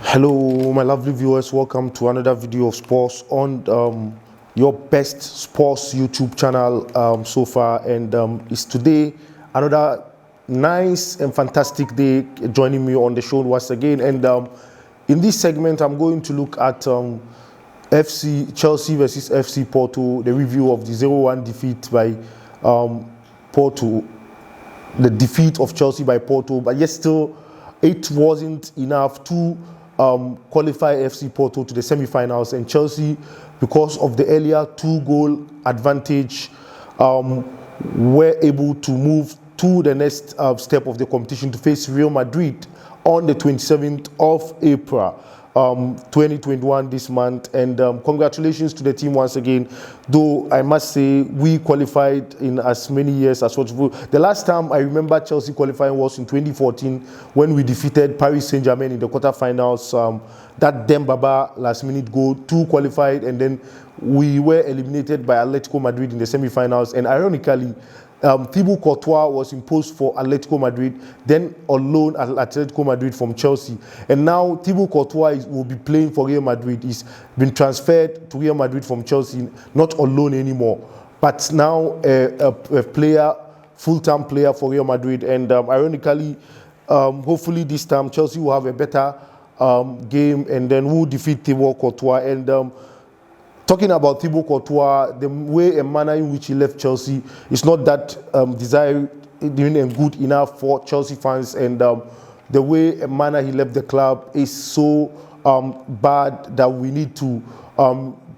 Hello, my lovely viewers. Welcome to another video of sports on your best sports YouTube channel so far. And it's today another nice and fantastic day joining me on the show once again. And in this segment, I'm going to look at Chelsea versus FC Porto, the review of the 0-1 defeat by Porto, the defeat of Chelsea by Porto. But yet still, it wasn't enough to qualify FC Porto to the semi-finals, and Chelsea, because of the earlier 2-goal advantage, were able to move to the next step of the competition to face Real Madrid on the 27th of April 2021 this month. And congratulations to the team once again, though I must say we qualified in as many years as possible. The last time I remember Chelsea qualifying was in 2014 when we defeated Paris Saint-Germain in the quarterfinals. That Dembaba last minute goal to qualified, and then we were eliminated by Atletico Madrid in the semi-finals. And ironically, Thibaut Courtois was imposed for Atletico Madrid, then on loan at Atletico Madrid from Chelsea. And now Thibaut Courtois will be playing for Real Madrid. He's been transferred to Real Madrid from Chelsea, not on loan anymore, but now a player, full-time player for Real Madrid. And ironically, hopefully this time Chelsea will have a better game, and then we'll defeat Thibaut Courtois. And talking about Thibaut Courtois, the way and manner in which he left Chelsea is not that desired and good enough for Chelsea fans, and the way and manner he left the club is so bad that we need to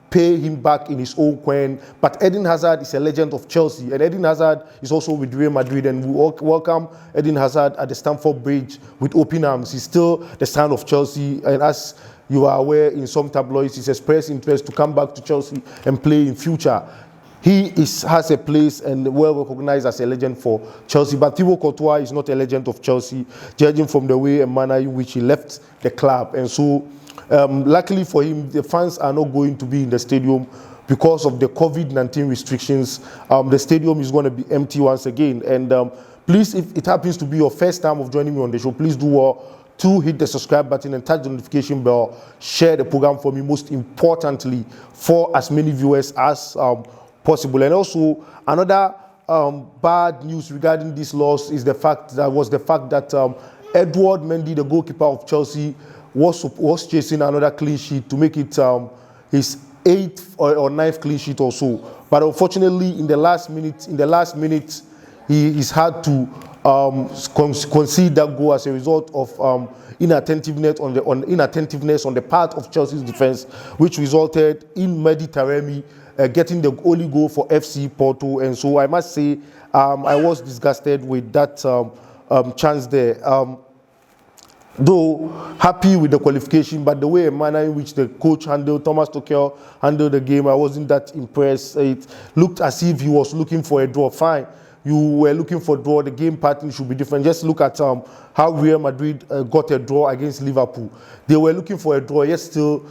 pay him back in his own coin. But Eden Hazard is a legend of Chelsea, and Eden Hazard is also with Real Madrid, and we welcome Eden Hazard at the Stamford Bridge with open arms. He's still the son of Chelsea, and as you are aware, in some tabloids, he's expressed interest to come back to Chelsea and play in future. He has a place and well recognized as a legend for Chelsea. But Thibaut Courtois is not a legend of Chelsea, judging from the way and manner in which he left the club. And so, luckily for him, the fans are not going to be in the stadium because of the COVID-19 restrictions. The stadium is going to be empty once again. And please, if it happens to be your first time of joining me on the show, please do well to hit the subscribe button and touch the notification bell. Share the program for me, most importantly, for as many viewers as possible. And also, another bad news regarding this loss is the fact that Edouard Mendy, the goalkeeper of Chelsea, was chasing another clean sheet to make it his 8th or 9th clean sheet or so. But unfortunately, in the last minute, he's had to concede that goal as a result of inattentiveness on the part of Chelsea's defense, which resulted in Mehdi Taremi getting the only goal for FC Porto. And so I must say I was disgusted with that chance there. Though happy with the qualification, but the way and manner in which the coach Thomas Tuchel handled the game, I wasn't that impressed. It looked as if he was looking for a draw. Fine, you were looking for a draw. The game pattern should be different. Just look at how Real Madrid got a draw against Liverpool. They were looking for a draw, yet still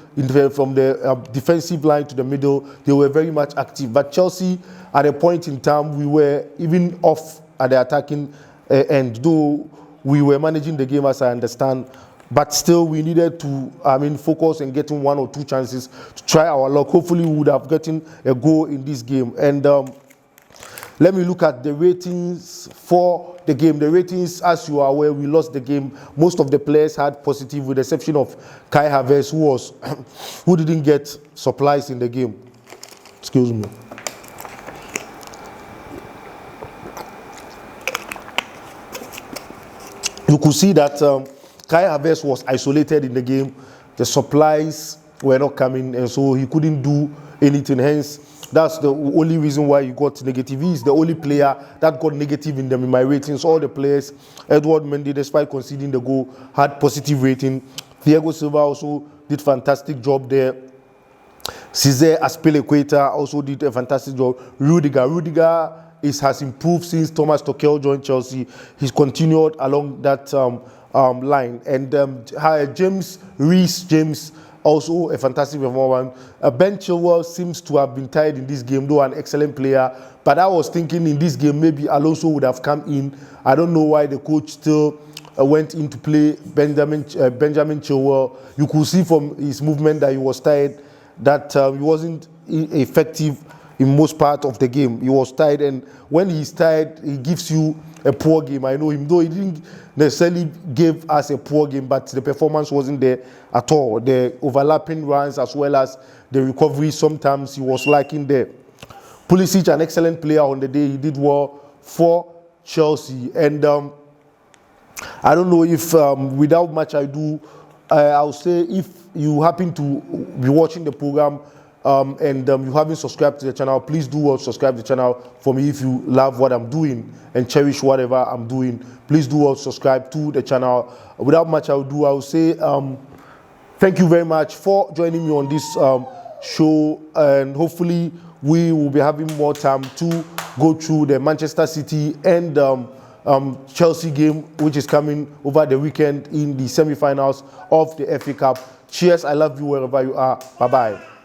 from the defensive line to the middle, they were very much active. But Chelsea, at a point in time, we were even off at the attacking end, though we were managing the game as I understand. But still, we needed to focus on getting 1 or 2 chances to try our luck. Hopefully, we would have gotten a goal in this game. And let me look at the ratings for the game. The ratings, as you are aware, we lost the game. Most of the players had positive, with the exception of Kai Havertz, who didn't get supplies in the game. Excuse me. You could see that Kai Havertz was isolated in the game. The supplies were not coming, and so he couldn't do anything. Hence, that's the only reason why he got negative. He is the only player that got negative in my ratings. All the players, Edouard Mendy, despite conceding the goal, had positive rating. Thiago Silva also did fantastic job there. Cesar Azpilicueta also did a fantastic job. Rudiger has improved since Thomas Tuchel joined Chelsea. He's continued along that line. And James Reece-James, also a fantastic performance. Ben Chilwell seems to have been tired in this game, though an excellent player. But I was thinking in this game, maybe Alonso would have come in. I don't know why the coach still went in to play Benjamin Chilwell. You could see from his movement that he was tired, that he wasn't effective in most part of the game. He was tired, and when he's tired, he gives you a poor game. I know him, though he didn't necessarily give us a poor game, but the performance wasn't there at all. The overlapping runs as well as the recovery, sometimes he was lacking there. Pulisic, an excellent player on the day. He did well for Chelsea. And I don't know if, without much ado, I'll say if you happen to be watching the program and you haven't subscribed to the channel, please do subscribe to the channel for me. If you love what I'm doing and cherish whatever I'm doing, please do subscribe to the channel. Without much ado, I'll say thank you very much for joining me on this show, and hopefully we will be having more time to go through the Manchester City and Chelsea game, which is coming over the weekend in the semi-finals of the FA Cup. Cheers, I love you wherever you are. Bye-bye.